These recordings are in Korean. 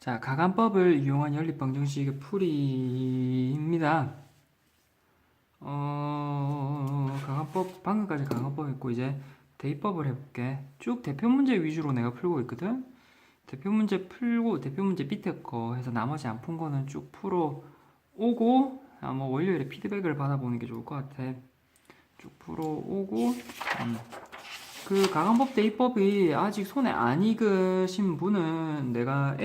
자, 가간법을 이용한 연립방정식의 풀이입니다. 가간법, 방금까지 가간법 했고, 이제 대입법을 해볼게. 쭉 대표 문제 위주로 내가 풀고 있거든? 대표 문제 풀고, 대표 문제 밑에 거 해서 나머지 안 푼 거는 쭉 풀어 오고, 아마 월요일에 피드백을 받아보는 게 좋을 것 같아. 쭉 풀어 오고, 그 가간법 대입법이 아직 손에 안 익으신 분은 내가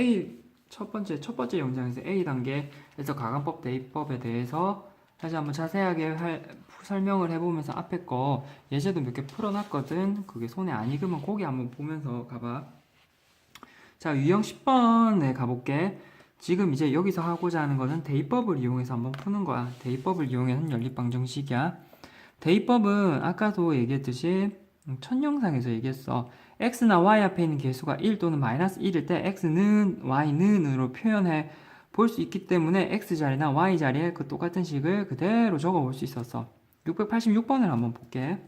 첫 번째 영상에서 A 단계에서 가간법 대입법에 대해서 다시 한번 자세하게 설명을 해보면서 앞에 거 예제도 몇 개 풀어놨거든. 그게 손에 안 익으면 거기 한번 보면서 가봐. 자, 유형 10번에 가볼게. 지금 이제 여기서 하고자 하는 거는 대입법을 이용해서 한번 푸는 거야. 대입법을 이용해서 연립방정식이야. 대입법은 아까도 얘기했듯이 첫 영상에서 얘기했어. x나 y 앞에 있는 개수가 1 또는 마이너스 1일 때 x는 y는으로 표현해 볼 수 있기 때문에 x자리나 y자리에 그 똑같은 식을 그대로 적어 볼 수 있었어. 686번을 한번 볼게.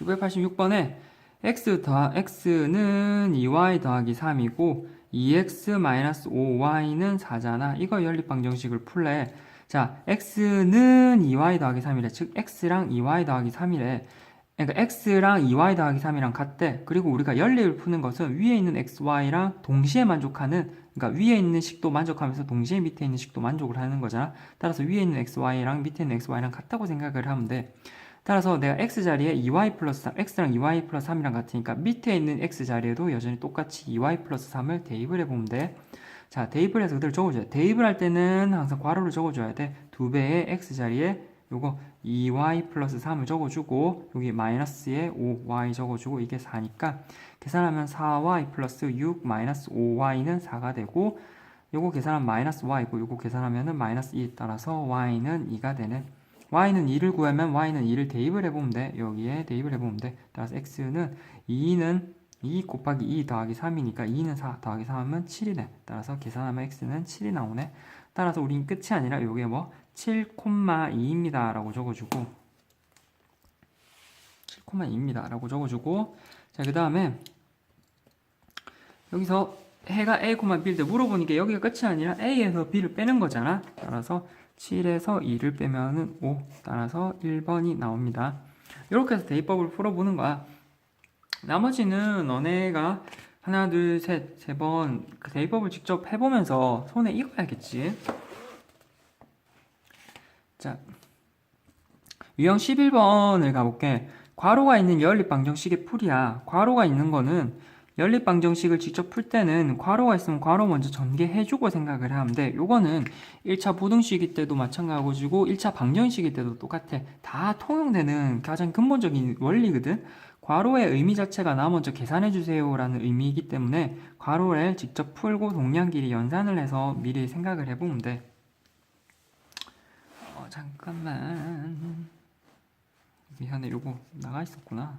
686번에 x는 2y 더하기 3이고 2x-5y는 4잖아. 이거 연립방정식을 풀래. 자, x는 2y 더하기 3이래. 즉 x랑 2y 더하기 3이래. 그러니까 x랑 2y 더하기 3이랑 같대. 그리고 우리가 연립을 푸는 것은 위에 있는 xy랑 동시에 만족하는, 그러니까 위에 있는 식도 만족하면서 동시에 밑에 있는 식도 만족을 하는 거잖아. 따라서 위에 있는 xy랑 밑에 있는 xy랑 같다고 생각을 하면 돼. 따라서 내가 x자리에 2y 플러스 3, x랑 2y 플러스 3이랑 같으니까 밑에 있는 x자리에도 여전히 똑같이 2y 플러스 3을 대입을 해보면 돼. 자, 대입을 해서 그대로 적어줘야 돼. 대입을 할 때는 항상 괄호를 적어줘야 돼. 2배의 x자리에 요거 2y 플러스 3을 적어주고 여기 마이너스에 5y 적어주고 이게 4니까 계산하면 4y 플러스 6 마이너스 5y는 4가 되고 요거 계산하면 마이너스 y고 요거 계산하면은 마이너스 2 따라서 y는 2가 되네. y는 2를 구하면 y는 2를 대입을 해보면 돼. 여기에 대입을 해보면 돼. 따라서 x는 2는 2 곱하기 2 더하기 3이니까 2는 4 더하기 3은 7이네. 따라서 계산하면 x는 7이 나오네. 따라서 우린 끝이 아니라 요게 뭐 7,2입니다 라고 적어주고 7,2입니다 라고 적어주고 자, 그 다음에 여기서 해가 a, b일 때 물어보니까 여기가 끝이 아니라 a에서 b를 빼는 거잖아. 따라서 7에서 2를 빼면은 5. 따라서 1번이 나옵니다. 이렇게 해서 대입법을 풀어보는 거야. 나머지는 너네가 하나, 둘, 셋, 세 번 그 대입법을 직접 해보면서 손에 익어야겠지. 자, 유형 11번을 가볼게. 괄호가 있는 연립방정식의 풀이야. 괄호가 있는 거는 연립방정식을 직접 풀 때는 괄호가 있으면 괄호 먼저 전개해주고 생각을 하면 돼. 요거는 1차 부등식일 때도 마찬가지고 1차 방정식일 때도 똑같아. 다 통용되는 가장 근본적인 원리거든. 괄호의 의미 자체가 나 먼저 계산해주세요 라는 의미이기 때문에 괄호를 직접 풀고 동량끼리 연산을 해서 미리 생각을 해보면 돼. 잠깐만. 미안해, 요거 나가 있었구나.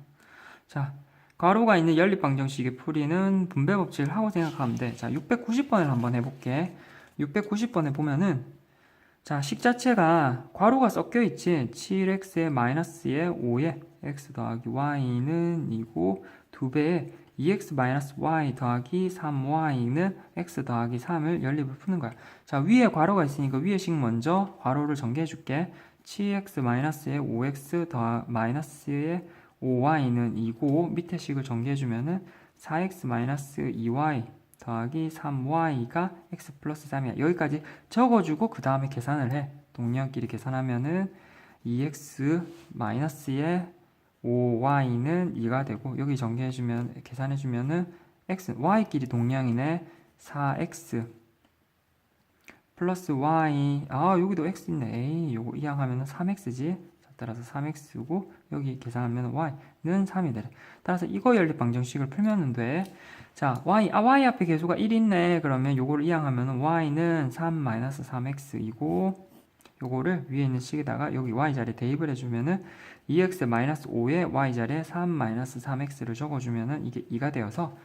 자, 괄호가 있는 연립방정식의 풀이는 분배법칙을 하고 생각하면 돼. 자, 690번을 한번 해볼게. 690번에 보면은 자, 식 자체가 괄호가 섞여 있지. 7x에 마이너스에 5에 x 더하기 y는 2고 2배에 2x 마이너스 y 더하기 3y는 x 더하기 3을 연립을 푸는 거야. 자, 위에 괄호가 있으니까 위에 식 먼저 괄호를 전개해 줄게. 7x 마이너스에 5x 더 마이너스에 5y는 2고 밑에 식을 전개해 주면은 4x 마이너스 2y 더하기 3y가 x 플러스 3이야. 여기까지 적어주고 그 다음에 계산을 해. 동량끼리 계산하면은 2x 마이너스에 5y는 2가 되고 여기 전개해주면 계산해주면은 x y끼리 동량이네. 4x 플러스 y 여기도 x 있네. 에이 요거 이항하면은 3x지. 따라서 3x고 여기 계산하면 y는 3이 되래. 따라서 이거 연립 방정식을 풀면 돼. 자, y 앞에 개수가 1 있네. 그러면 요거를 이항하면 y는 3-3x이고 요거를 위에 있는 식에다가 여기 y자리에 대입을 해주면은 2x-5에 y자리에 3-3x를 적어주면은 이게 2가 되어서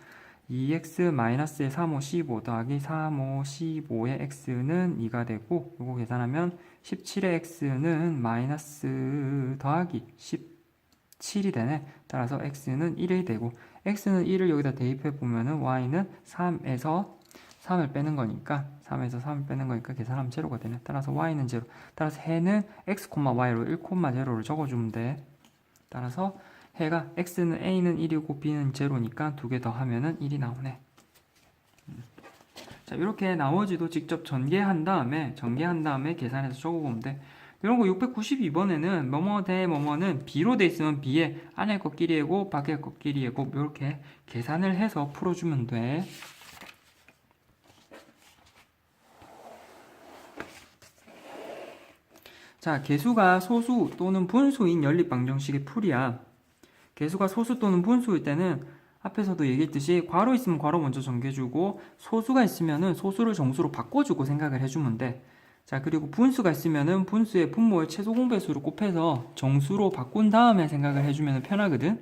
2x-에 3, 5, 15 더하기 3, 5, 15의 x는 2가 되고 요거 계산하면 17의 x는 마이너스 더하기 17이 되네. 따라서 x는 1이 되고 x는 1을 여기다 대입해 보면은 y는 3에서 3을 빼는 거니까 3에서 3을 빼는 거니까 계산하면 제로가 되네. 따라서 y는 제로. 따라서 해는 x, y로 1, 제로를 적어주면 돼. 따라서 해가 x는 a는 1이고 b는 제로니까 두 개 더 하면은 1이 나오네. 자, 이렇게 나머지도 직접 전개한 다음에 계산해서 적어보면 돼. 이런 거 692번에는 뭐뭐 대 뭐뭐는 b로 돼 있으면 b의 안에 것끼리고 밖에 것끼리고 이렇게 계산을 해서 풀어주면 돼. 자, 개수가 소수 또는 분수인 연립방정식의 풀이야. 개수가 소수 또는 분수일 때는 앞에서도 얘기했듯이 괄호 있으면 괄호 먼저 정해주고 소수가 있으면은 소수를 정수로 바꿔주고 생각을 해주면 돼. 자, 그리고 분수가 있으면은 분수의 분모의 최소 공배수를 곱해서 정수로 바꾼 다음에 생각을 해주면 편하거든.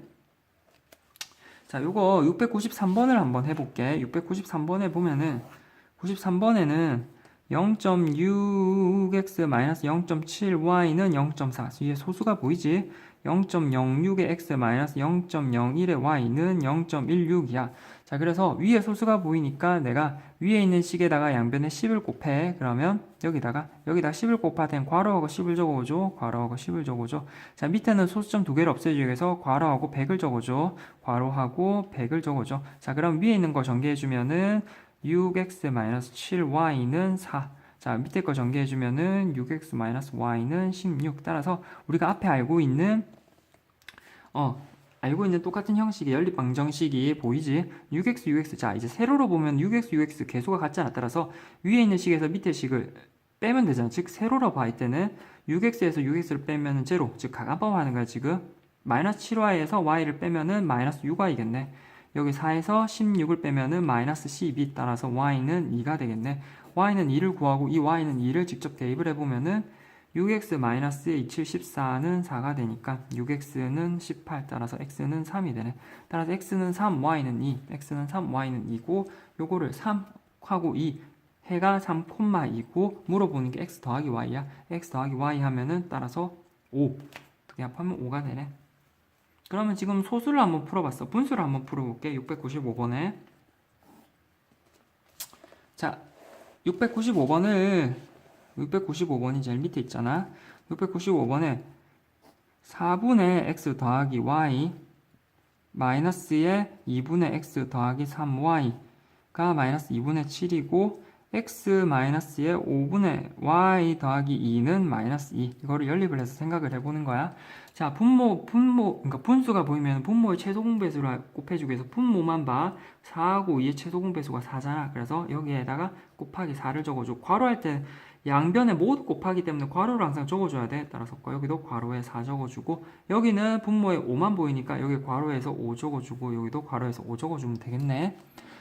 자, 요거 693번을 한번 해볼게. 693번에 보면은 93번에는 0.6x-0.7y는 0.4. 위에 소수가 보이지? 0.06의 x-0.01의 y는 0.16이야. 자, 그래서 위에 소수가 보이니까 내가 위에 있는 식에다가 양변에 10을 곱해. 그러면 여기다가 10을 곱하된 괄호하고 10을 적어줘. 괄호하고 10을 적어줘. 자, 밑에는 소수점 두 개를 없애주기 위해서 괄호하고 100을 적어줘. 괄호하고 100을 적어줘. 자, 그럼 위에 있는 거 전개해주면은 6x-7y는 4. 자, 밑에 거 전개해주면은 6x-y는 16. 따라서 우리가 앞에 알고 있는 똑같은 형식의 연립방정식이 보이지? 6x, 6x. 자, 이제 세로로 보면 6x, 6x 개수가 같잖아. 따라서 위에 있는 식에서 밑에 식을 빼면 되잖아. 즉, 세로로 봐야 때는 6x에서 6x를 빼면은 제로. 즉, 가감법하는 거야, 지금. 마이너스 7y에서 y를 빼면은 마이너스 6y겠네. 여기 4에서 16을 빼면은 마이너스 12. 따라서 y는 2가 되겠네. y는 2를 구하고 이 y는 2를 직접 대입을 해보면은 6x-2,714는 4가 되니까 6x는 18 따라서 x는 3이 되네. 따라서 x는 3, y는 2. x는 3, y는 2고 요거를 3하고 2 해가 3,2고 물어보는 게 x 더하기 y야. x 더하기 y 하면은 따라서 5. 어떻게 합하면 5가 되네. 그러면 지금 소수를 한번 풀어봤어. 분수를 한번 풀어볼게. 695번에. 자, 695번이 제일 밑에 있잖아. 695번에 4분의 x 더하기 y 마이너스에 2분의 x 더하기 3y가 마이너스 2분의 7이고 x 마이너스에 5분의 y 더하기 2는 마이너스 2. 이거를 연립을 해서 생각을 해보는 거야. 자, 그러니까 분수가 보이면 분모의 최소 공배수를 곱해주기 위해서 분모만 봐. 4하고 2의 최소 공배수가 4잖아. 그래서 여기에다가 곱하기 4를 적어줘. 괄호할 때 양변에 모두 곱하기 때문에 괄호를 항상 적어줘야 돼. 따라서 여기도 괄호에 4 적어주고 여기는 분모에 5만 보이니까 여기 괄호에서 5 적어주고 여기도 괄호에서 5 적어주면 되겠네.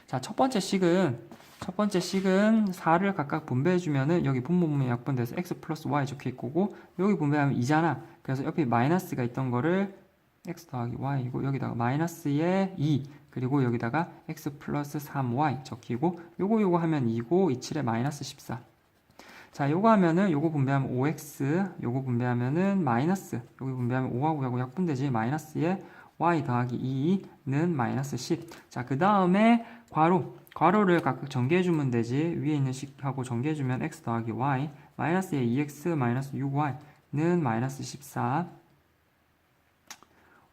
자, 첫 번째 식은 4를 각각 분배해주면은 여기 분모분의 약분돼서 x 플러스 y 적혀있고 여기 분배하면 2잖아. 그래서 옆에 마이너스가 있던 거를 x 더하기 y이고 여기다가 마이너스에 2 그리고 여기다가 x 플러스 3y 적히고 요거 하면 2고 27에 마이너스 14. 자, 요거 하면은 요거 분배하면 5x 요거 분배하면은 마이너스 여기 분배하면 5하고 요거 약분되지. 마이너스에 y 더하기 2는 마이너스 10. 자, 그 다음에 괄호를 각각 전개해주면 되지. 위에 있는 식하고 전개해주면 x 더하기 y 마이너스에 2x 마이너스 6y는 마이너스 14.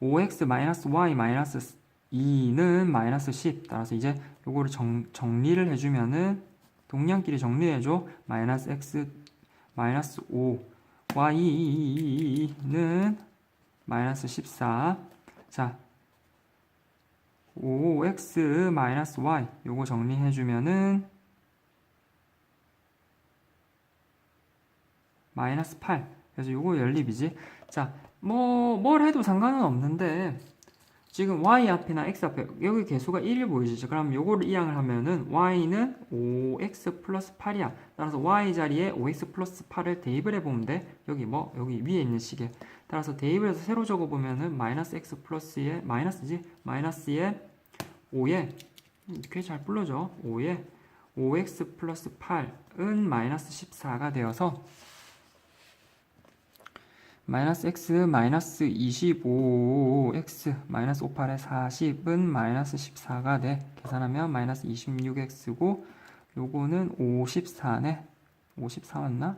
5x 마이너스 y 마이너스 2는 마이너스 10. 따라서 이제 요거를 정리를 해주면은 동량끼리 정리해줘. 마이너스 x 마이너스 5 y는 마이너스 14. 자, 5x 마이너스 y 요거 정리해주면은 마이너스 8. 그래서 요거 연립이지. 자, 뭘 해도 상관은 없는데 지금 y 앞이나 x 앞에 여기 개수가 1이 보이시죠? 그럼 요거를 이항을 하면은 y는 5x 플러스 8이야. 따라서 y 자리에 5x 플러스 8을 대입을 해보면 돼. 여기 위에 있는 식에. 따라서 대입을 해서 세로 적어보면은 마이너스 x 플러스에 마이너스에 5에 이렇게 잘 불러줘. 5에 5x 플러스 8은 마이너스 14가 되어서 마이너스 x 마이너스 25x 마이너스 58에 40은 마이너스 14가 돼. 계산하면 마이너스 26x고 요거는 54네. 54 맞나?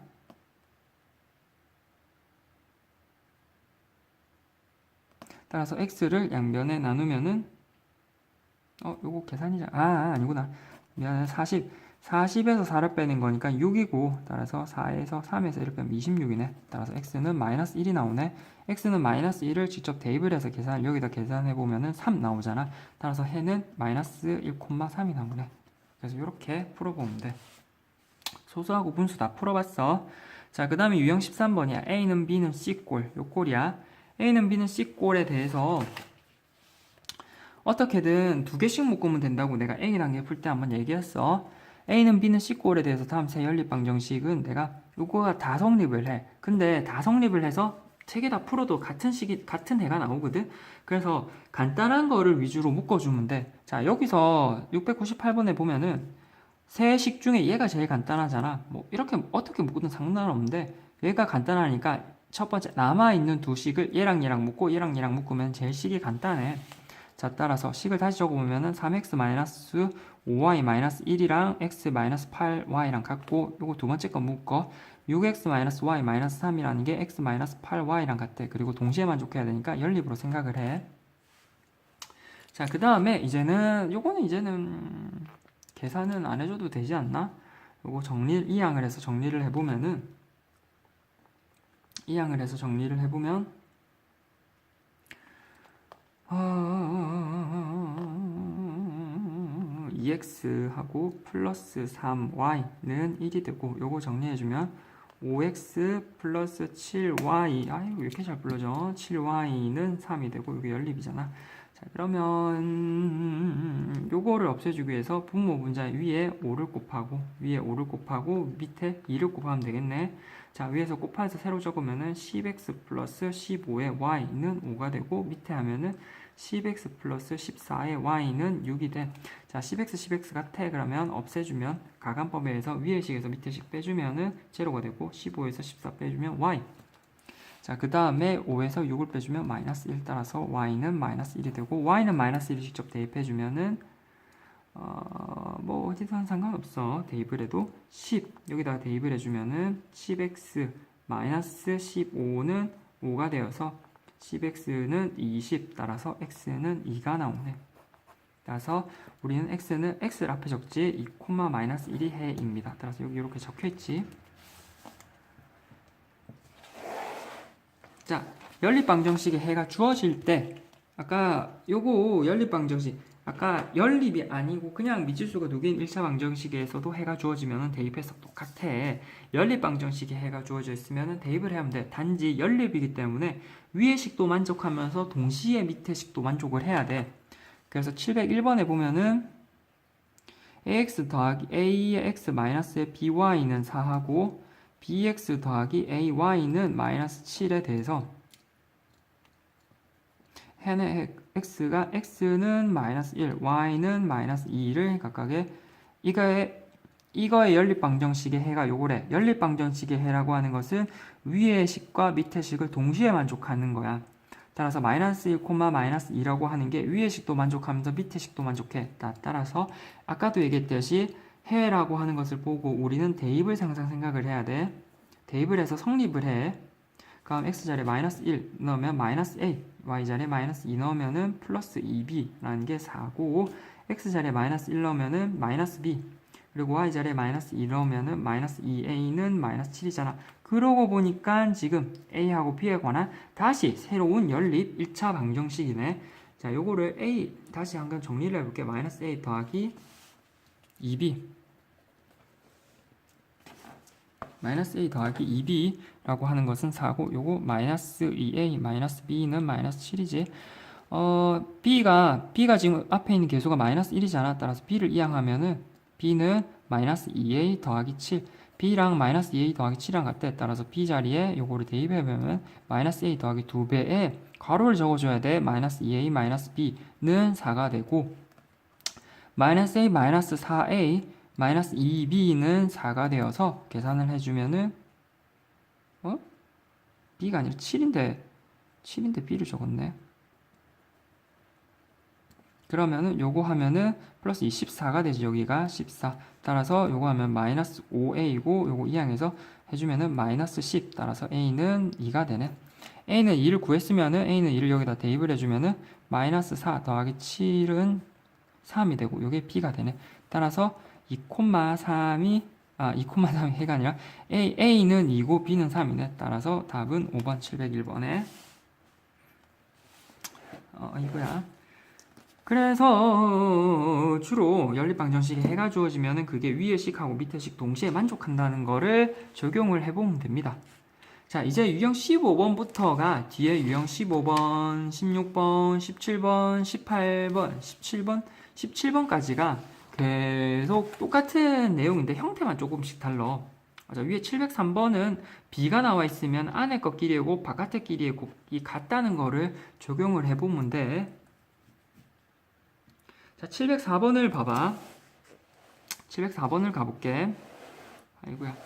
따라서 x를 양변에 나누면은 요거 계산이자 아니구나. 미안해. 40에서 4를 빼는 거니까 6이고, 따라서 4에서 3에서 1을 빼면 26이네. 따라서 x는 마이너스 1이 나오네. x는 마이너스 1을 직접 대입을 해서 여기다 계산해 보면은 3 나오잖아. 따라서 해는 마이너스 1,3이 나오네. 그래서 이렇게 풀어보면 돼. 소수하고 분수 다 풀어봤어. 자, 그 다음에 유형 13번이야. A는 B는 C꼴. 요 꼴이야. A는 B는 C꼴에 대해서 어떻게든 두 개씩 묶으면 된다고 내가 A 단계 풀 때 한번 얘기했어. A는 B는 C꼴에 대해서 다음 세 연립방정식은 내가 요거가 다 성립을 해. 근데 다 성립을 해서 세 개 다 풀어도 같은 해가 나오거든. 그래서 간단한 거를 위주로 묶어주면 돼. 자, 여기서 698번에 보면은 세 식 중에 얘가 제일 간단하잖아. 뭐 이렇게 어떻게 묶어도 상관없는데 얘가 간단하니까 첫 번째 남아있는 두 식을 얘랑 얘랑 묶고 얘랑 얘랑 묶으면 제일 식이 간단해. 자, 따라서 식을 다시 적어보면은 3x-5y-1이랑 x-8y랑 같고, 요거 두 번째 거 묶어 6x-y-3이라는 게 x-8y랑 같대. 그리고 동시에 만족해야 되니까 연립으로 생각을 해. 자, 그 다음에 요거는 이제는 계산은 안 해줘도 되지 않나? 요거 이항을 해서 정리를 해보면 2x하고 플러스 3y는 1이 되고, 요거 정리해주면 5x 플러스 7y, 아이고 왜 이렇게 잘 불러져? 7y는 3이 되고, 이게 연립이잖아. 자, 그러면 요거를 없애주기 위해서 분모 분자 위에 5를 곱하고 밑에 2를 곱하면 되겠네. 자, 위에서 곱해서 세로 적으면은 10x 플러스 15의 y는 5가 되고, 밑에 하면은 10x 플러스 14의 y는 6이 돼. 자, 10x 같아. 그러면 없애주면 가간법에 의해서 위의 식에서 밑에 식 빼주면은 제로가 되고, 15에서 14 빼주면 y. 자, 그 다음에 5에서 6을 빼주면 마이너스 1, 따라서 y는 마이너스 1이 되고, y는 마이너스 1을 직접 대입해주면은 뭐 어디든 상관없어. 대입을 해도 10 여기다가 대입을 해주면은 10x 마이너스 15는 5가 되어서 10x는 20, 따라서 x는 2가 나오네. 따라서 우리는 x는 x를 앞에 적지 2, 마이너스 1이 해입니다. 따라서 여기 이렇게 적혀있지. 자, 연립방정식의 해가 주어질 때, 아까 요거 연립방정식, 아까 연립이 아니고 그냥 미지수가 두 개인 1차 방정식에서도 해가 주어지면 대입해서 똑같아. 연립방정식에 해가 주어져 있으면 대입을 해야 하면 돼. 단지 연립이기 때문에 위의 식도 만족하면서 동시에 밑의 식도 만족을 해야 돼. 그래서 701번에 보면은 ax 더하기 a의 x 마이너스의 by는 4하고 bx 더하기 ay는 마이너스 7에 대해서 해는 x는 마이너스 1, y는 마이너스 2를 각각의 이거의 연립방정식의 해가 요거래. 연립방정식의 해라고 하는 것은 위의 식과 밑의 식을 동시에 만족하는 거야. 따라서 마이너스 1, 마이너스 2라고 하는 게 위의 식도 만족하면서 밑의 식도 만족해. 따라서 아까도 얘기했듯이 해라고 하는 것을 보고 우리는 대입을 항상 생각을 해야 돼. 대입을 해서 성립을 해. 그럼 x자리에 마이너스 1 넣으면 마이너스 a, y자리에 마이너스 2 넣으면은 플러스 2b라는 게 4고, x자리에 마이너스 1 넣으면은 마이너스 b, 그리고 y자리에 마이너스 2 넣으면은 마이너스 2a는 마이너스 7이잖아. 그러고 보니까 지금 a하고 b에 관한 다시 새로운 연립 1차 방정식이네. 자, 요거를 a 다시 한번 정리를 해볼게. 마이너스 a 더하기 2b, 마이너스 a 더하기 2b라고 하는 것은 4고, 요거 마이너스 2a 마이너스 b는 마이너스 7이지. b가 지금 앞에 있는 계수가 마이너스 1이잖아. 따라서 b를 이항하면은 b는 마이너스 2a 더하기 7, b랑 마이너스 2a 더하기 7이랑 같대. 따라서 b 자리에 요거를 대입해보면 마이너스 a 더하기 2배에 괄호를 적어줘야 돼. 마이너스 2a 마이너스 b는 4가 되고, 마이너스 a 마이너스 4a 마이너스 2b는 4가 되어서 계산을 해주면은 b가 아니라 7인데 b를 적었네. 그러면은 요거 하면은 플러스 14가 되지. 여기가 14. 따라서 요거 하면 마이너스 5a이고 요거 이항해서 해주면은 마이너스 10. 따라서 a는 2가 되네. a는 2를 구했으면은 a는 2를 여기다 대입을 해주면은 마이너스 4 더하기 7은 3이 되고 요게 b가 되네. 따라서 2,3이 2,3이 해가 아니라 a는 2고 b는 3이네. 따라서 답은 5번 701번에 이거야. 그래서 주로 연립방정식에 해가 주어지면은 그게 위의 식하고 밑의 식 동시에 만족한다는 거를 적용을 해보면 됩니다. 자, 이제 유형 15번부터가 뒤에 유형 15번, 16번, 17번, 18번, 17번까지가 계속 똑같은 내용인데 형태만 조금씩 달라. 자, 위에 703번은 B가 나와 있으면 안에 것끼리의 곱, 바깥의 끼리의 곱이 같다는 거를 적용을 해보면 돼. 자, 704번을 봐봐. 704번을 가볼게. 아이고야.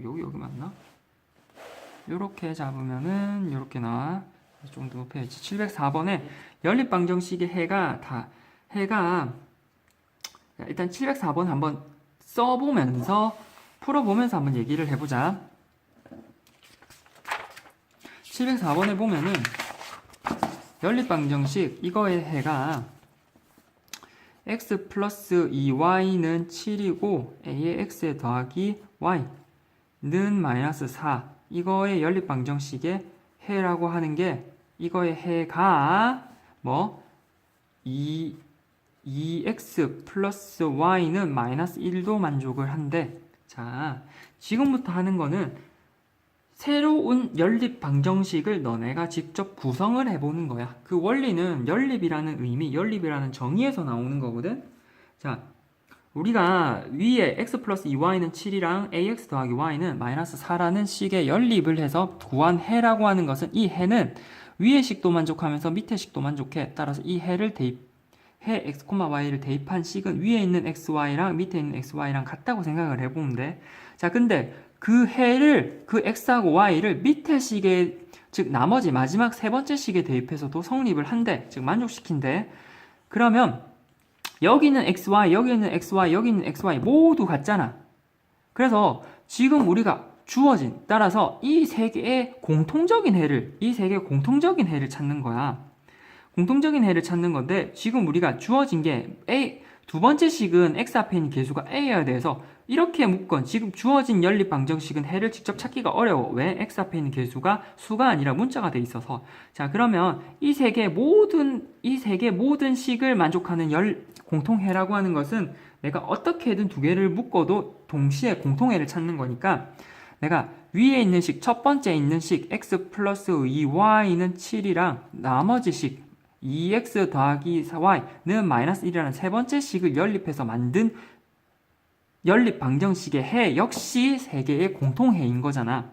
여기 맞나? 요렇게 잡으면은 요렇게 나와. 좀 더 높여야지. 704번에 연립방정식의 해가 일단 704번 한번 써보면서 풀어보면서 한번 얘기를 해보자. 704번에 보면은 연립방정식 이거의 해가 x 플러스 2y는 7이고 a의 x에 더하기 y는 마이너스 4. 이거의 연립방정식의 해라고 하는 게 이거의 해가 2x 플러스 y는 마이너스 1도 만족을 한대. 자, 지금부터 하는 거는 새로운 연립방정식을 너네가 직접 구성을 해보는 거야. 그 원리는 연립이라는 의미, 연립이라는 정의에서 나오는 거거든. 자, 우리가 위에 x 플러스 2y는 7이랑 ax 더하기 y는 마이너스 4라는 식의 연립을 해서 구한 해라고 하는 것은 이 해는 위의 식도 만족하면서 밑의 식도 만족해. 따라서 이 해 x, y를 대입한 식은 위에 있는 xy랑 밑에 있는 xy랑 같다고 생각을 해보면 돼. 자, 근데 그 해를, 그 x하고 y를 밑에 식에, 즉 나머지 마지막 세 번째 식에 대입해서도 성립을 한대. 즉 만족시킨대. 그러면 여기는 xy, 여기는 xy, 여기는 xy 모두 같잖아. 그래서 지금 우리가 주어진, 따라서 이 세 개의 공통적인 해를 찾는 거야. 공통적인 해를 찾는 건데 지금 우리가 주어진 게 두 번째 식은 x 앞에 있는 개수가 a여야 돼서 이렇게 묶은 지금 주어진 연립방정식은 해를 직접 찾기가 어려워. 왜? x 앞에 있는 개수가 수가 아니라 문자가 돼 있어서. 자, 그러면 이 세 개 모든 식을 만족하는 공통해라고 하는 것은 내가 어떻게든 두 개를 묶어도 동시에 공통해를 찾는 거니까 내가 위에 있는 식, 첫 번째 있는 식 x 플러스 2y는 7이랑 나머지 식 2x 더하기 4y는 마이너스 1이라는 세 번째 식을 연립해서 만든 연립 방정식의 해 역시 세 개의 공통해인 거잖아.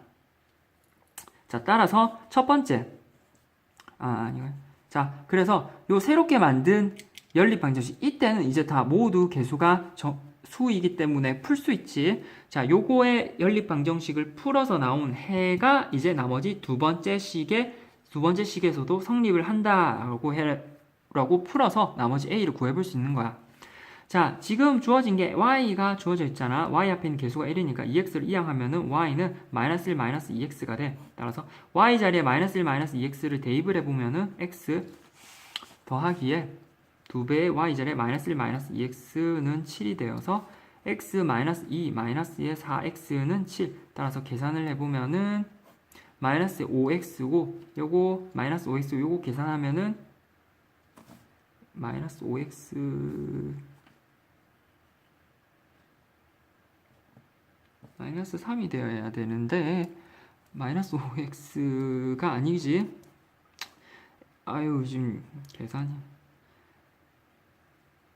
자, 따라서 첫 번째 자, 그래서 요 새롭게 만든 연립 방정식 이때는 이제 다 모두 개수가 수이기 때문에 풀 수 있지. 자, 요거의 연립 방정식을 풀어서 나온 해가 이제 나머지 두 번째 식에서도 성립을 한다라고 풀어서 나머지 a를 구해볼 수 있는 거야. 자, 지금 주어진 게 y가 주어져 있잖아. y 앞에 있는 개수가 1이니까 2x를 이항하면은 y는 마이너스 1 마이너스 2x가 돼. 따라서 y 자리에 마이너스 1 마이너스 2x를 대입을 해보면은 x 더하기에 2배의 y 자리에 마이너스 1 마이너스 2x는 7이 되어서 x 마이너스 2 마이너스의 4x는 7. 따라서 계산을 해보면은 마이너스 5x고 요거 마이너스 5x 요거 계산하면은 마이너스 5x 마이너스 3이 되어야 되는데 마이너스 5x가 아니지. 아유, 지금 계산이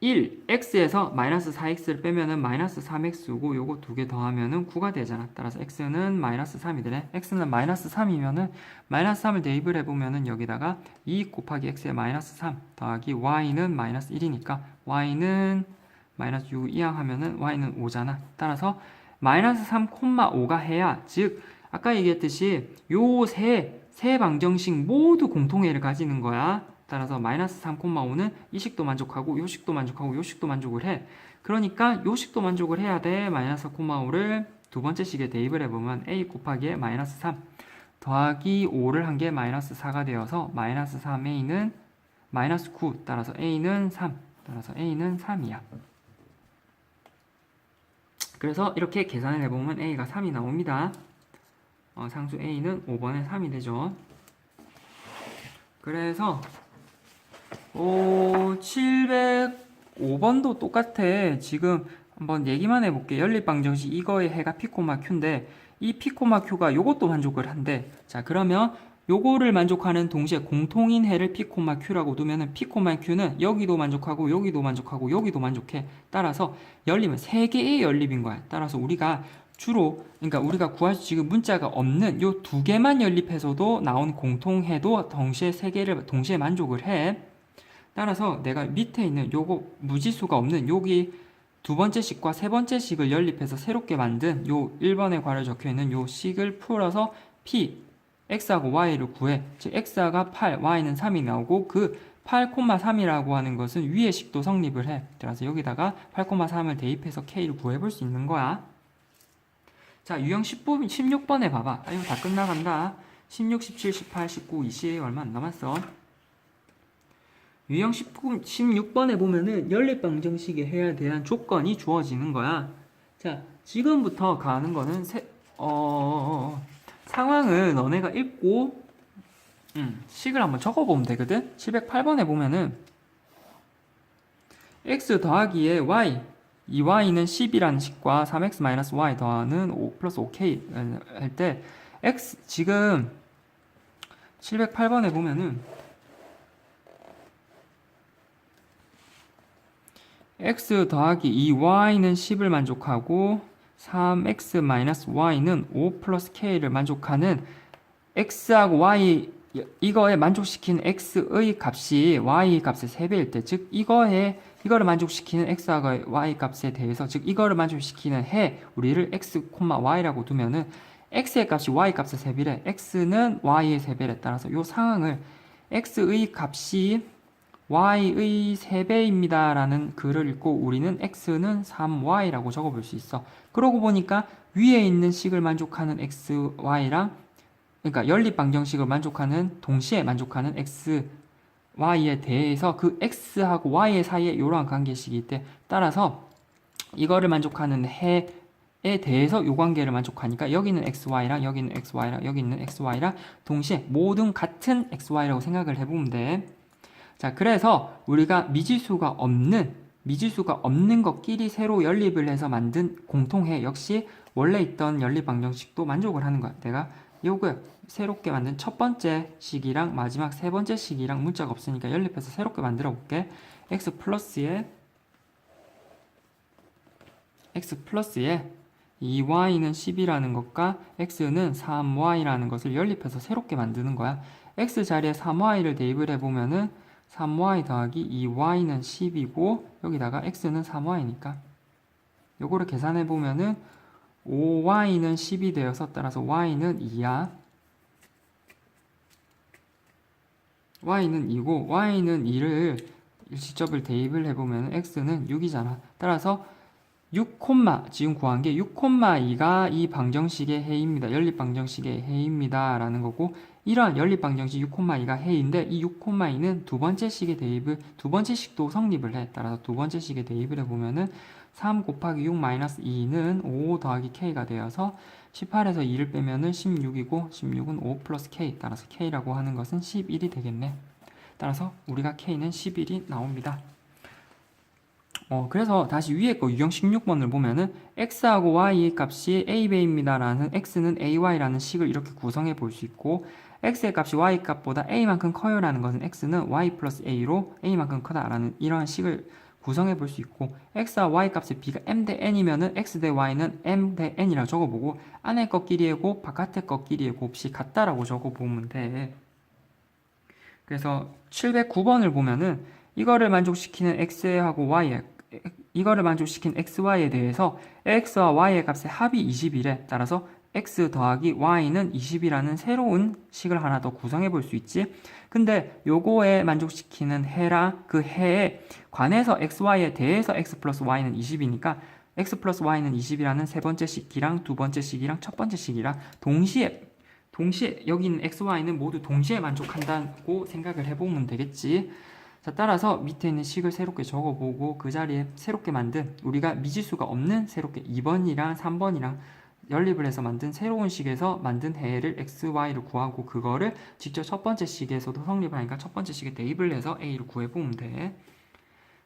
1x에서 마이너스 4x를 빼면은 마이너스 3x고 요거 두 개 더하면은 9가 되잖아. 따라서 x는 마이너스 3이 되네. x는 마이너스 3이면은 마이너스 3을 대입을 해보면은 여기다가 2 곱하기 x의 마이너스 3 더하기 y는 마이너스 1이니까 y는 마이너스 6 이항하면은 y는 5잖아. 따라서 마이너스 3,5가 해야, 즉 아까 얘기했듯이 요 세 방정식 모두 공통해를 가지는 거야. 따라서 마이너스 3,5는 이 식도 만족하고 요 식도 만족하고 요 식도 만족을 해. 그러니까 요 식도 만족을 해야 돼. 마이너스 4,5를 두 번째 식에 대입을 해보면 a 곱하기에 마이너스 3 더하기 5를 한 게 마이너스 4가 되어서 마이너스 3a는 마이너스 9 따라서 a는 3 따라서 a는 3이야. 그래서 이렇게 계산을 해보면 a가 3이 나옵니다. 상수 a는 5번에 3이 되죠. 그래서 705번도 똑같아. 지금 한번 얘기만 해볼게. 연립방정식 이거의 해가 P코마 Q인데 이 P코마 Q가 요것도 만족을 한대. 자, 그러면 요거를 만족하는 동시에 공통인 해를 P코마 Q라고 두면은 P코마 Q는 여기도 만족하고 여기도 만족하고 여기도 만족해. 따라서 연립은 3개의 연립인 거야. 따라서 우리가 주로 그러니까 우리가 구할 수 지금 문자가 없는 요 2개만 연립해서도 나온 공통해도 동시에 3개를 동시에 만족을 해. 따라서 내가 밑에 있는 요거 무지수가 없는 여기 두 번째 식과 세 번째 식을 연립해서 새롭게 만든 요 1번에 괄호 적혀 있는 요 식을 풀어서 P, X하고 Y를 구해. 즉 X가 8, Y는 3이 나오고 그 8,3이라고 하는 것은 위의 식도 성립을 해. 따라서 여기다가 8,3을 대입해서 K를 구해볼 수 있는 거야. 자, 유형 16번에 봐봐. 이거 다 끝나간다. 16, 17, 18, 19, 20 얼마 안 남았어. 유형 16번에 보면은 연립방정식에 해야 대한 조건이 주어지는 거야. 자, 지금부터 가는 거는 상황을 너네가 읽고 식을 한번 적어보면 되거든. 708번에 보면은 x 더하기에 y 이 y는 10이라는 식과 3x-y 더하는 5 플러스 5k 할 때 x 지금 708번에 보면은 x 더하기 2y는 10을 만족하고 3x-y는 5 플러스 k를 만족하는 x하고 y 이거에 만족시키는 x의 값이 y 값의 3배일 때, 즉 이거를 만족시키는 x하고 y 값에 대해서, 즉 이거를 만족시키는 해 우리를 x, y라고 두면은 x의 값이 y 값의 3배래. x는 y의 3배래. 따라서 이 상황을 x의 값이 y의 3배입니다 라는 글을 읽고 우리는 x는 3y라고 적어볼 수 있어. 그러고 보니까 위에 있는 식을 만족하는 x, y랑 그러니까 연립방정식을 만족하는 동시에 만족하는 x, y에 대해서 그 x하고 y 사이에 이러한 관계식이 있대. 따라서 이거를 만족하는 해에 대해서 요 관계를 만족하니까 여기는 xy랑 여기는 xy랑 여기 있는 xy랑 동시에 모든 같은 xy라고 생각을 해보면 돼. 자, 그래서 우리가 미지수가 없는 것끼리 새로 연립을 해서 만든 공통해 역시 원래 있던 연립방정식도 만족을 하는 거야. 내가 요거 새롭게 만든 첫 번째 식이랑 마지막 세 번째 식이랑 문자가 없으니까 연립해서 새롭게 만들어 볼게. x 플러스에 2y는 10이라는 것과 x는 3y라는 것을 연립해서 새롭게 만드는 거야. x 자리에 3y를 대입을 해보면은 3y 더하기 2y는 10이고 여기다가 x는 3y니까 요거를 계산해보면은 5y는 10이 되어서 따라서 y는 2야. y는 2고 y는 2를 일시접을 대입을 해보면 x는 6이잖아. 따라서 6, 지금 구한 게 6,2가 이 방정식의 해입니다. 연립방정식의 해입니다 라는 거고, 이러한 연립방정식 6,2가 해인데 이 6,2는 두 번째 식의 대입을 두 번째 식도 성립을 해. 따라서 두 번째 식의 대입을 해보면은 3 곱하기 6 마이너스 2는 5 더하기 k가 되어서 18에서 2를 빼면은 16이고 16은 5 플러스 k. 따라서 k라고 하는 것은 11이 되겠네. 따라서 우리가 k는 11이 나옵니다. 그래서 다시 위에 거 유형 16번을 보면은 x하고 y 값이 a배입니다 라는 x는 ay라는 식을 이렇게 구성해 볼 수 있고, x의 값이 y 값보다 a만큼 커요 라는 것은 x는 y 플러스 a로 a만큼 크다 라는 이러한 식을 구성해 볼 수 있고, x와 y 값의 b가 m 대 n이면은 x 대 y는 m 대 n이라고 적어보고 안에 것끼리의 곱, 바깥의 것끼리의 곱이 같다라고 적어보면 돼. 그래서 709번을 보면은 이거를 만족시키는 x하고 y에 이거를 만족시킨 xy에 대해서 x와 y의 값의 합이 20이래. 따라서 x 더하기 y는 20이라는 새로운 식을 하나 더 구성해 볼 수 있지. 근데 요거에 만족시키는 해랑 그 해에 관해서 xy에 대해서 x 플러스 y는 20이니까 x 플러스 y는 20이라는 세 번째 식이랑 두 번째 식이랑 첫 번째 식이랑 동시에 여기 있는 x, y는 모두 동시에 만족한다고 생각을 해보면 되겠지. 자, 따라서 밑에 있는 식을 새롭게 적어보고 그 자리에 새롭게 만든 우리가 미지수가 없는 새롭게 2번이랑 3번이랑 연립을 해서 만든 새로운 식에서 만든 해를 x, y를 구하고 그거를 직접 첫 번째 식에서도 성립을 하니까 첫 번째 식에 대입을 해서 a를 구해보면 돼.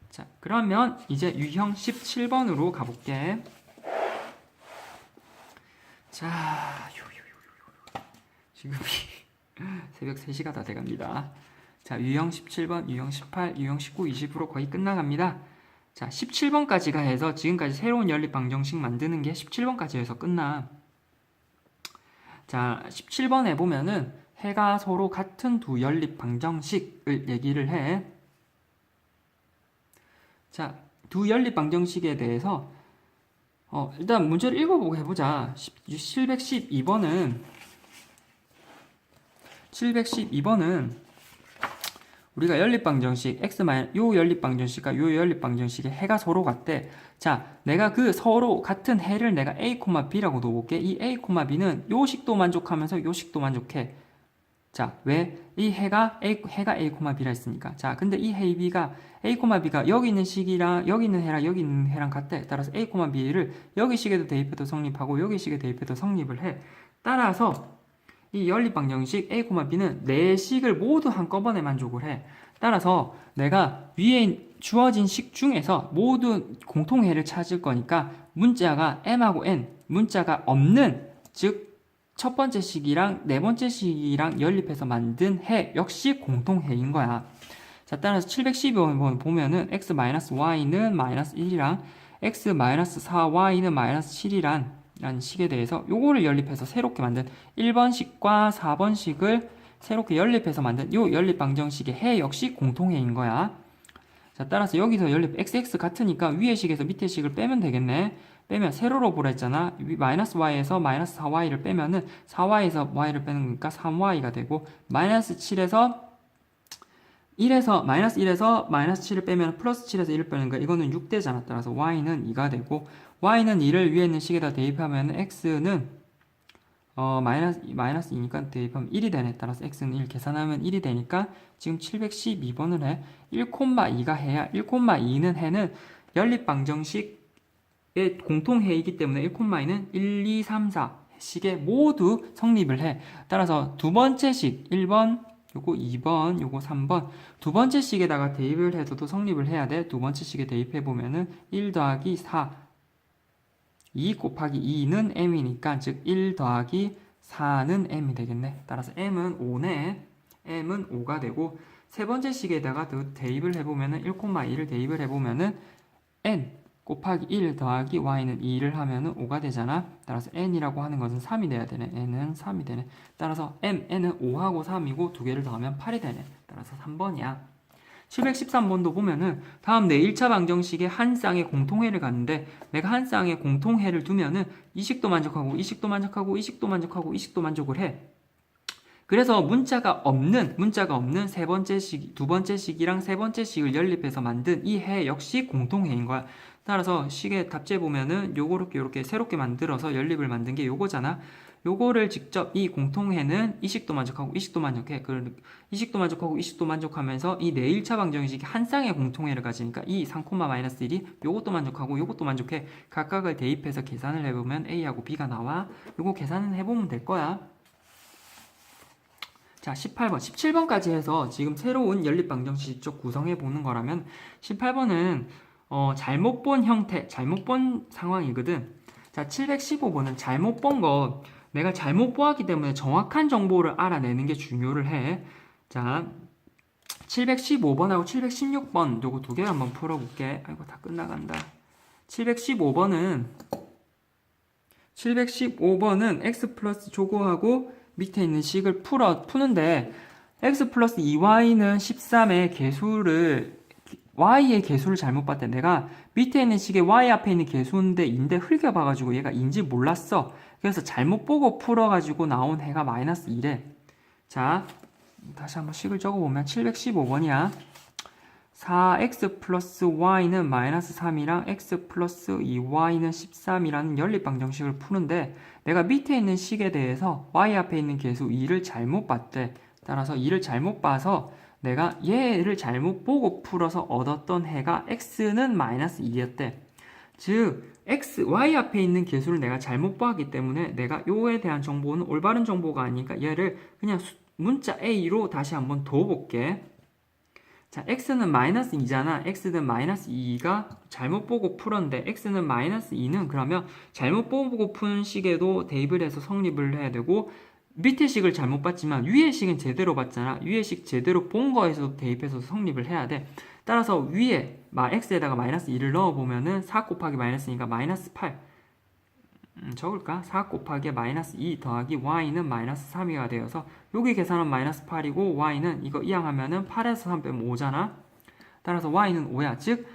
자, 그러면 이제 유형 17번으로 가볼게. 자, 지금이 새벽 3시가 다 돼갑니다. 자, 유형 17번, 유형 18, 유형 19, 20으로 거의 끝나갑니다. 자, 17번까지가 해서 지금까지 새로운 연립 방정식 만드는 게 17번까지 해서 끝나. 자, 17번에 보면은 해가 서로 같은 두 연립 방정식을 얘기를 해. 자, 두 연립 방정식에 대해서 일단 문제를 읽어보고 해보자. 712번은 우리가 연립방정식 요 연립방정식과 요 연립방정식의 해가 서로 같대. 자, 내가 그 서로 같은 해를 내가 a, b라고 놓을게. 이 a, b는 요 식도 만족하면서 요 식도 만족해. 자, 왜? 이 해가 a, b라 했으니까. 자, 근데 이 해 b가 a, b가 여기 있는 식이랑 여기 있는 해랑 여기 있는 해랑 같대. 따라서 a, b를 여기 식에도 대입해도 성립하고 여기 식에 대입해도 성립을 해. 따라서 이 연립방정식 a, b는 네 식을 모두 한꺼번에 만족을 해. 따라서 내가 위에 주어진 식 중에서 모두 공통해를 찾을 거니까 문자가 m하고 n, 문자가 없는, 즉 첫 번째 식이랑 네 번째 식이랑 연립해서 만든 해 역시 공통해인 거야. 자, 따라서 712번 보면은 x-y는 -1이랑 x-4y는 -7이란 라는 식에 대해서 요거를 연립해서 새롭게 만든 1번식과 4번식을 새롭게 연립해서 만든 요 연립 방정식의 해 역시 공통해인 거야. 자, 따라서 여기서 연립 xx 같으니까 위의 식에서 밑의 식을 빼면 되겠네. 빼면 세로로 보라 했잖아. -y에서 -4y를 빼면은 4y에서 y를 빼는 거니까 3y가 되고 -7에서 1에서 -7을 빼면 +7에서 1을 빼는 거야. 이거는 6대잖아. 따라서 y는 2가 되고 y는 2를 위에 있는 식에다 대입하면 x는 -2니까 대입하면 1이 되네. 따라서 x는 1 계산하면 1이 되니까 지금 712번을 해. 1,2가 해야 1,2는 해는 연립방정식의 공통해이기 때문에 1,2는 1, 2, 3, 4 식에 모두 성립을 해. 따라서 두 번째 식 1번 요거 2번, 요거 3번 두 번째 식에다가 대입을 해서도 성립을 해야 돼. 두 번째 식에 대입해보면은 1 더하기 4 2 곱하기 2는 m이니까 즉 1 더하기 4는 m이 되겠네. 따라서 m은 5네. m은 5가 되고 세 번째 식에다가 대입을 해보면은 1,2를 대입을 해보면은 n 곱하기 1 더하기 y는 2를 하면은 5가 되잖아. 따라서 n이라고 하는 것은 3이 돼야 되네. n은 3이 되네. 따라서 n은 5하고 3이고 두 개를 더하면 8이 되네. 따라서 3번이야. 713번도 보면은 다음 내 1차 방정식의 한 쌍의 공통해를 갖는데 내가 한 쌍의 공통해를 두면은 이 식도 만족하고 이 식도 만족하고 이 식도 만족하고 이 식도 만족을 해. 그래서 문자가 없는 세 번째 식, 두 번째 식이랑 세 번째 식을 연립해서 만든 이 해 역시 공통해인 거야. 따라서 식의 답지에 보면은 요렇게 새롭게 만들어서 연립을 만든 게 요거잖아. 요거를 직접 이 공통해는 이 식도 만족하고 이 식도 만족해. 이 식도 만족하고 이 식도 만족하면서 이 내 1차 방정식이 한 쌍의 공통해를 가지니까 이 3,-1이 요것도 만족하고 요것도 만족해. 각각을 대입해서 계산을 해보면 A하고 B가 나와. 요거 계산을 해보면 될 거야. 자, 18번, 17번까지 해서 지금 새로운 연립 방정식 직접 구성해 보는 거라면 18번은 잘못 본 형태, 잘못 본 상황이거든. 자, 715번은 잘못 본 거, 내가 잘못 보았기 때문에 정확한 정보를 알아내는 게 중요를 해. 자, 715번하고 716번 요거 두 개 한번 풀어볼게. 아이고, 다 끝나간다. 715번은 x 플러스 조거하고 밑에 있는 식을 푸는데 x 플러스 2y는 13의 개수를 y의 개수를 잘못 봤대. 내가 밑에 있는 식에 y 앞에 있는 개수인데 인데 흘겨봐가지고 얘가 인지 몰랐어. 그래서 잘못 보고 풀어가지고 나온 해가 마이너스 2래. 자, 다시 한번 식을 적어보면 715번이야. 4x 플러스 y는 마이너스 3이랑 x 플러스 2y는 13이라는 연립방정식을 푸는데 내가 밑에 있는 식에 대해서 y 앞에 있는 개수 2를 잘못 봤대. 따라서 2를 잘못 봐서 내가 얘를 잘못 보고 풀어서 얻었던 해가 x는 마이너스 2였대. 즉 y 앞에 있는 개수를 내가 잘못 보았기 때문에 내가 요에 대한 정보는 올바른 정보가 아니니까 얘를 그냥 문자 a로 다시 한번 둬볼게. 자, x는 마이너스 2잖아. x는 마이너스 2가 잘못 보고 풀었는데 x는 마이너스 2는 그러면 잘못 보고 푸는 식에도 대입을 해서 성립을 해야 되고 밑에 식을 잘못 봤지만 위에 식은 제대로 봤잖아. 위에 식 제대로 본 거에서 대입해서 성립을 해야 돼. 따라서 위에 x에다가 마이너스 2를 넣어보면은 4 곱하기 마이너스 2가 마이너스 8 적을까? 4 곱하기 마이너스 2 더하기 y는 마이너스 3이가 되어서 여기 계산은 마이너스 8이고 y는 이거 이항하면은 8에서 3 빼면 5잖아. 따라서 y는 5야. 즉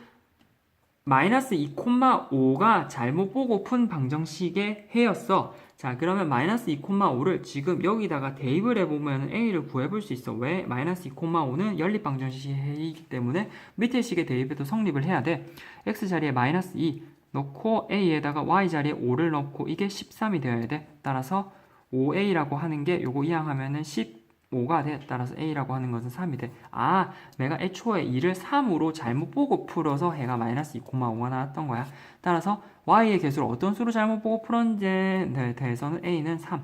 마이너스 2,5가 잘못 보고 푼 방정식의 해였어. 자, 그러면 마이너스 2,5를 지금 여기다가 대입을 해보면 a를 구해볼 수 있어. 왜? 마이너스 2,5는 연립방정식의 해이기 때문에 밑에 식에 대입해도 성립을 해야 돼. x 자리에 마이너스 2 넣고 a에다가 y 자리에 5를 넣고 이게 13이 되어야 돼. 따라서 5a라고 하는 게 요거 이항하면은 15가 돼. 따라서 a라고 하는 것은 3이 돼. 아, 내가 애초에 2를 3으로 잘못 보고 풀어서 해가 마이너스 2,5가 나왔던 거야. 따라서 y의 개수를 어떤 수로 잘못 보고 풀었는지에 대해서는 a는 3.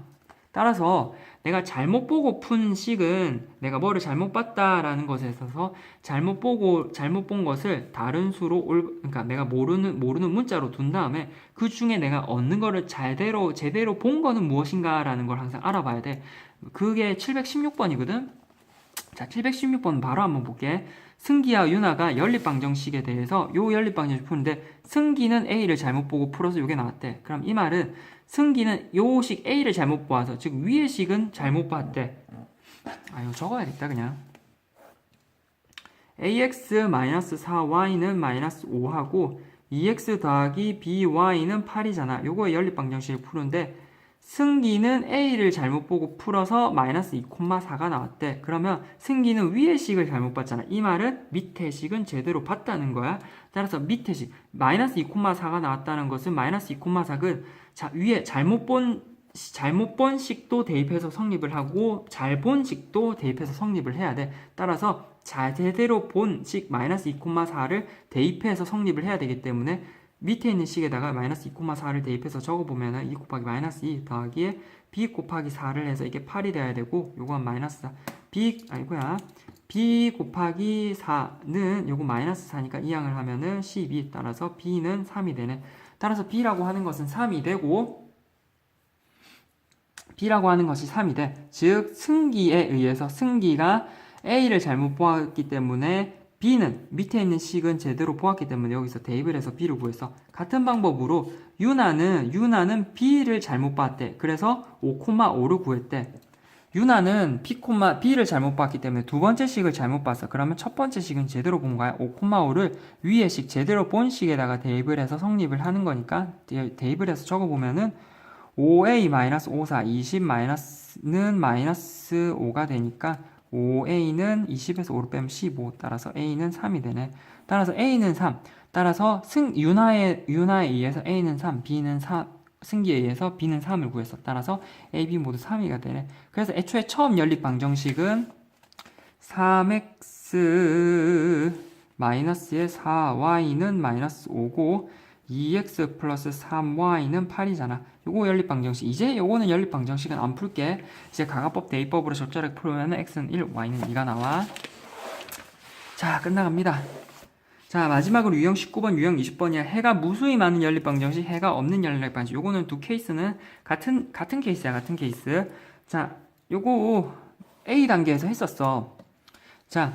따라서 내가 잘못 보고 푼 식은 내가 뭐를 잘못 봤다라는 것에 있어서 잘못 본 것을 다른 수로 그러니까 내가 모르는 문자로 둔 다음에 그 중에 내가 얻는 거를 제대로 본 거는 무엇인가라는 걸 항상 알아봐야 돼. 그게 716번이거든. 자, 716번 바로 한번 볼게. 승기와 윤아가 연립방정식에 대해서 요 연립방정식 푸는데 승기는 a를 잘못 보고 풀어서 요게 나왔대. 그럼 이 말은 승기는 요 식 a를 잘못 보아서 즉 위의 식은 잘못 봤대. 아, 이거 적어야겠다 그냥. ax-4y는 마이너스 5하고 2x 더하기 by는 8이잖아. 요거의 연립방정식을 푸는데 승기는 a를 잘못 보고 풀어서 마이너스 2,4가 나왔대. 그러면 승기는 위의 식을 잘못 봤잖아. 이 말은 밑에 식은 제대로 봤다는 거야. 따라서 밑에 식 마이너스 2,4가 나왔다는 것은 마이너스 2,4은 자, 위에 잘못 본 식도 대입해서 성립을 하고 잘 본 식도 대입해서 성립을 해야 돼. 따라서 제대로 본 식 마이너스 2,4를 대입해서 성립을 해야 되기 때문에 밑에 있는 식에다가 마이너스 2,4를 대입해서 적어보면은 2 곱하기 마이너스 2 더하기에 b 곱하기 4를 해서 이게 8이 돼야 되고 요건 마이너스 4 b 곱하기 4는 요거 마이너스 4니까 이항을 하면은 12 따라서 b는 3이 되네. 따라서 b라고 하는 것은 3이 되고 b라고 하는 것이 3이 돼. 즉 승기에 의해서 승기가 a를 잘못 보았기 때문에 b는 밑에 있는 식은 제대로 보았기 때문에 여기서 대입을 해서 b를 구했어. 같은 방법으로 유나는 b를 잘못 봤대. 그래서 5,5를 구했대. 유나는 b를 잘못 봤기 때문에 두 번째 식을 잘못 봤어. 그러면 첫 번째 식은 제대로 본 거야. 5,5를 위의 식 제대로 본 식에다가 대입을 해서 성립을 하는 거니까 대입을 해서 적어보면은 5a-54 20는 마이너스 5가 되니까 5a는 20에서 5를 빼면 15 따라서 a는 3이 되네. 따라서 a는 3 따라서 유나에 의해서 a는 3 b는 4 승기에 의해서 b는 3을 구했어. 따라서 a, b 모두 3이가 되네. 그래서 애초에 처음 연립 방정식은 3x 마이너스의 4y는 마이너스 5고 2x 플러스 3y는 8이잖아. 요거 연립방정식. 이제 요거는 연립방정식은 안 풀게. 이제 가가법 대입법으로 적절하게 풀면 x는 1, y는 2가 나와. 자, 끝나갑니다. 자, 마지막으로 유형 19번, 유형 20번이야. 해가 무수히 많은 연립방정식, 해가 없는 연립방정식. 요거는 두 케이스는 같은 케이스야, 같은 케이스. 자, 요거 A 단계에서 했었어. 자,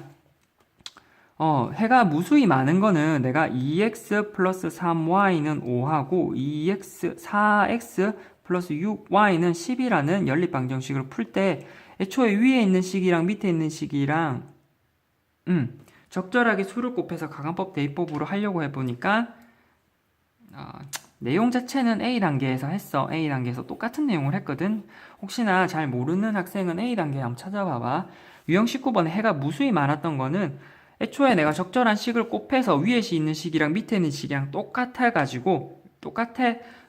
해가 무수히 많은 거는 내가 2x 플러스 3y는 5하고 4x 플러스 6y는 10이라는 연립방정식을 풀 때 애초에 위에 있는 식이랑 밑에 있는 식이랑 적절하게 수를 곱해서 가간법 대입법으로 하려고 해보니까 내용 자체는 A단계에서 했어. A단계에서 똑같은 내용을 했거든. 혹시나 잘 모르는 학생은 A단계 한번 찾아봐봐. 유형 19번에 해가 무수히 많았던 거는 애초에 내가 적절한 식을 곱해서 위에 있는 식이랑 밑에 있는 식이랑 똑같아가지고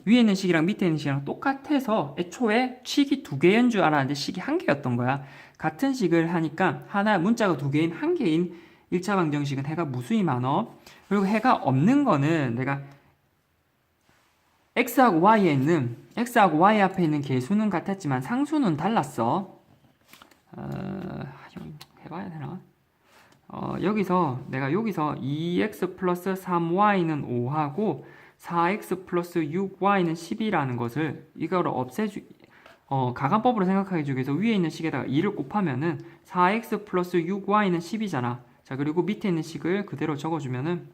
위에 있는 식이랑 밑에 있는 식이랑 똑같아서 애초에 식이 두 개인 줄 알았는데 식이 한 개였던 거야. 같은 식을 하니까 하나 문자가 두 개인 한 개인 1차 방정식은 해가 무수히 많어. 그리고 해가 없는 거는 내가 x하고 y 앞에 있는 개수는 같았지만 상수는 달랐어. 해봐야 되나? 여기서 2x 플러스 3y는 5하고 4x 플러스 6y는 10이라는 것을 이거를 가간법으로 생각하게 해주기 위해서 위에 있는 식에다가 2를 곱하면은 4x 플러스 6y는 10이잖아. 자, 그리고 밑에 있는 식을 그대로 적어주면은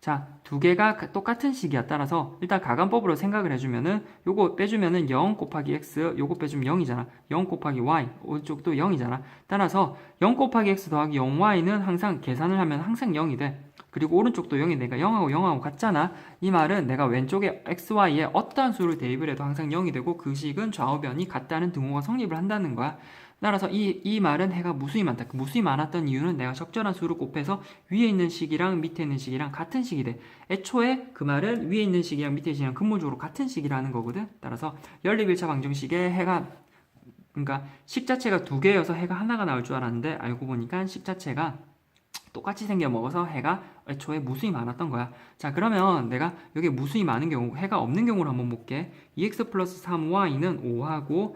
자, 두 개가 똑같은 식이야. 따라서 일단 가간법으로 생각을 해주면은 요거 빼주면은 0 곱하기 x, 요거 빼주면 0이잖아. 0 곱하기 y, 오른쪽도 0이잖아. 따라서 0 곱하기 x 더하기 0y는 항상 계산을 하면 항상 0이 돼. 그리고 오른쪽도 0이 되니까 0하고 0하고 같잖아. 이 말은 내가 왼쪽에 xy에 어떠한 수를 대입을 해도 항상 0이 되고 그 식은 좌우변이 같다는 등호가 성립을 한다는 거야. 따라서 이 말은 해가 무수히 많다. 그 무수히 많았던 이유는 내가 적절한 수를 곱해서 위에 있는 식이랑 밑에 있는 식이랑 같은 식이 돼. 애초에 그 말은 위에 있는 식이랑 밑에 있는 식이랑 근무적으로 같은 식이라는 거거든. 따라서 연립 1차 방정식에 그러니까 식 자체가 두 개여서 해가 하나가 나올 줄 알았는데 알고 보니까 식 자체가 똑같이 생겨 먹어서 해가 애초에 무수히 많았던 거야. 자, 그러면 내가 여기 무수히 많은 경우, 해가 없는 경우를 한번 볼게. 2x 플러스 3y는 5하고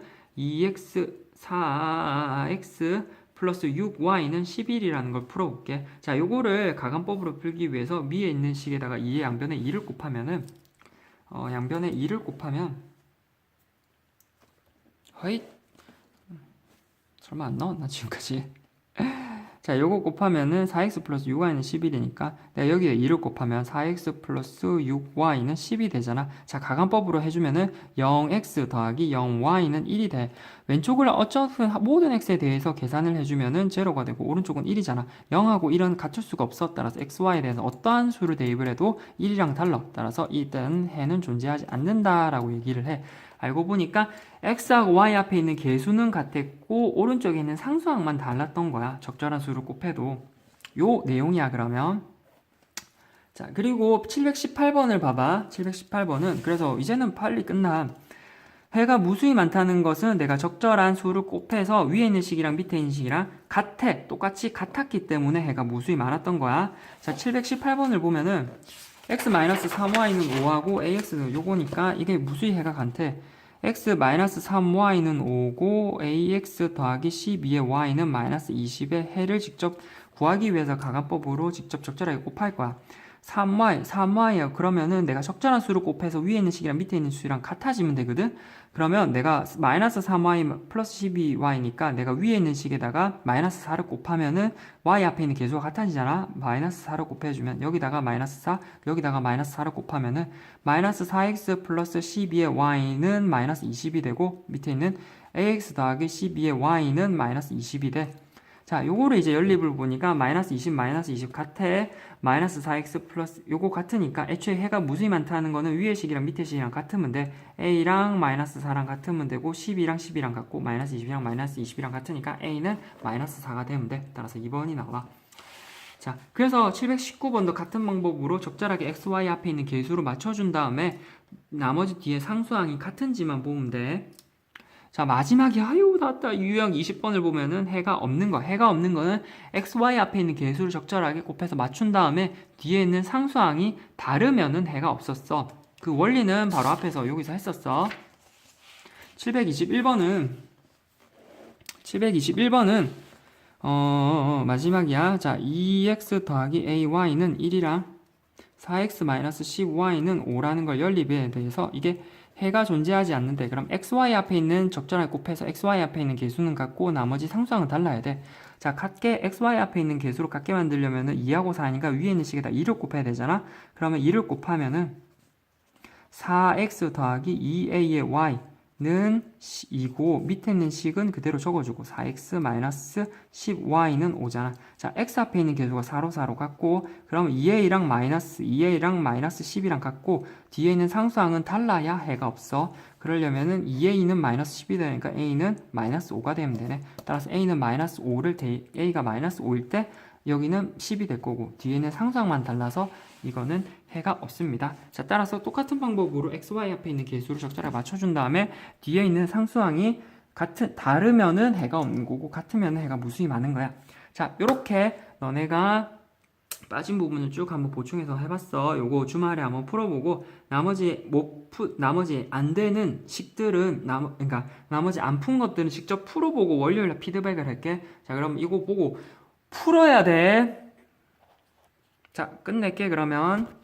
4x 플러스 6y는 11이라는 걸 풀어볼게. 자, 요거를 가간법으로 풀기 위해서 위에 있는 식에다가 2의 양변에 2를 곱하면은 양변에 2를 곱하면 허잇 설마 안 나왔나 지금까지? 자, 요거 곱하면은 4x 플러스 6y는 11이니까 내가 여기에 2를 곱하면 4x 플러스 6y는 10이 되잖아. 자, 가간법으로 해주면은 0x 더하기 0y는 1이 돼. 왼쪽을 어차피 모든 x에 대해서 계산을 해주면은 제로가 되고 오른쪽은 1이잖아. 0하고 1은 갖출 수가 없어. 따라서 xy에 대해서 어떠한 수를 대입을 해도 1이랑 달라. 따라서 일단 해는 존재하지 않는다라고 얘기를 해. 알고 보니까 x하고 y 앞에 있는 개수는 같았고 오른쪽에 있는 상수항만 달랐던 거야. 적절한 수를 곱해도. 요 내용이야 그러면. 자, 그리고 718번을 봐봐. 718번은 그래서 이제는 빨리 끝나. 해가 무수히 많다는 것은 내가 적절한 수를 곱해서 위에 있는 식이랑 밑에 있는 식이랑 똑같이 같았기 때문에 해가 무수히 많았던 거야. 자, 718번을 보면은 x-3y는 5하고 ax는 요거니까 이게 무수히 해가 같대. x-3y는 5고 ax 더하기 12의 y는 마이너스 20의 해를 직접 구하기 위해서 가간법으로 직접 적절하게 곱할 거야. 3y야. 그러면은 내가 적절한 수를 곱해서 위에 있는 식이랑 밑에 있는 수랑 같아지면 되거든? 그러면 내가 마이너스 3y 플러스 12y니까 내가 위에 있는 식에다가 마이너스 4를 곱하면은 y 앞에 있는 개수가 같아지잖아? 마이너스 4를 곱해주면 여기다가 마이너스 4, 여기다가 마이너스 4를 곱하면은 마이너스 4x 플러스 12의 y는 마이너스 20이 되고 밑에 있는 ax 더하기 12의 y는 마이너스 20이 돼. 자, 요거를 이제 연립을 보니까 마이너스 20 같아. 마이너스 4x 플러스 요거 같으니까 애초에 해가 무수히 많다는 거는 위의 식이랑 밑에 식이랑 같으면 돼. a랑 마이너스 4랑 같으면 되고 12랑 12랑 같고 마이너스 20이랑 마이너스 20이랑 같으니까 a는 마이너스 4가 되면 돼. 따라서 2번이 나와. 자, 그래서 719번도 같은 방법으로 적절하게 xy 앞에 있는 개수로 맞춰준 다음에 나머지 뒤에 상수항이 같은지만 보면 돼. 자, 마지막에 나왔다. 유형 20번을 보면은 해가 없는 거는 xy 앞에 있는 개수를 적절하게 곱해서 맞춘 다음에 뒤에 있는 상수항이 다르면은 해가 없었어. 그 원리는 바로 앞에서 여기서 했었어. 721번은 마지막이야. 자, 2x 더하기 ay는 1이랑 4x-10y는 5라는 걸 연립에 대해서 이게 해가 존재하지 않는데 그럼 xy 앞에 있는 적절하게 곱해서 xy 앞에 있는 개수는 같고 나머지 상수항은 달라야 돼. 자, 같게 xy 앞에 있는 개수로 같게 만들려면은 2하고 4니까 위에 있는 식에다 2를 곱해야 되잖아. 그러면 2를 곱하면은 4x 더하기 2a의 y 2고 밑에 있는 식은 그대로 적어주고 4x-10y는 5잖아. 자, x 앞에 있는 계수가 4로 같고 그러면 2a랑 마이너스 10이랑 같고 뒤에 있는 상수항은 달라야 해가 없어. 그러려면은 2a는 마이너스 10이 되니까 a는 마이너스 5가 되면 되네. 따라서 a는 마이너스 5를 a가 마이너스 5일 때 여기는 10이 될 거고 뒤에는 상수항만 달라서 이거는 해가 없습니다. 자, 따라서 똑같은 방법으로 x, y 앞에 있는 개수를 적절하게 맞춰준 다음에 뒤에 있는 상수항이 다르면은 해가 없는 거고 같으면은 해가 무수히 많은 거야. 자, 요렇게 너네가 빠진 부분을 쭉 한번 보충해서 해봤어. 요거 주말에 한번 풀어보고 나머지 안 되는 식들은 그러니까 나머지 안 푼 것들은 직접 풀어보고 월요일에 피드백을 할게. 자, 그럼 이거 보고 풀어야 돼. 자, 끝낼게 그러면.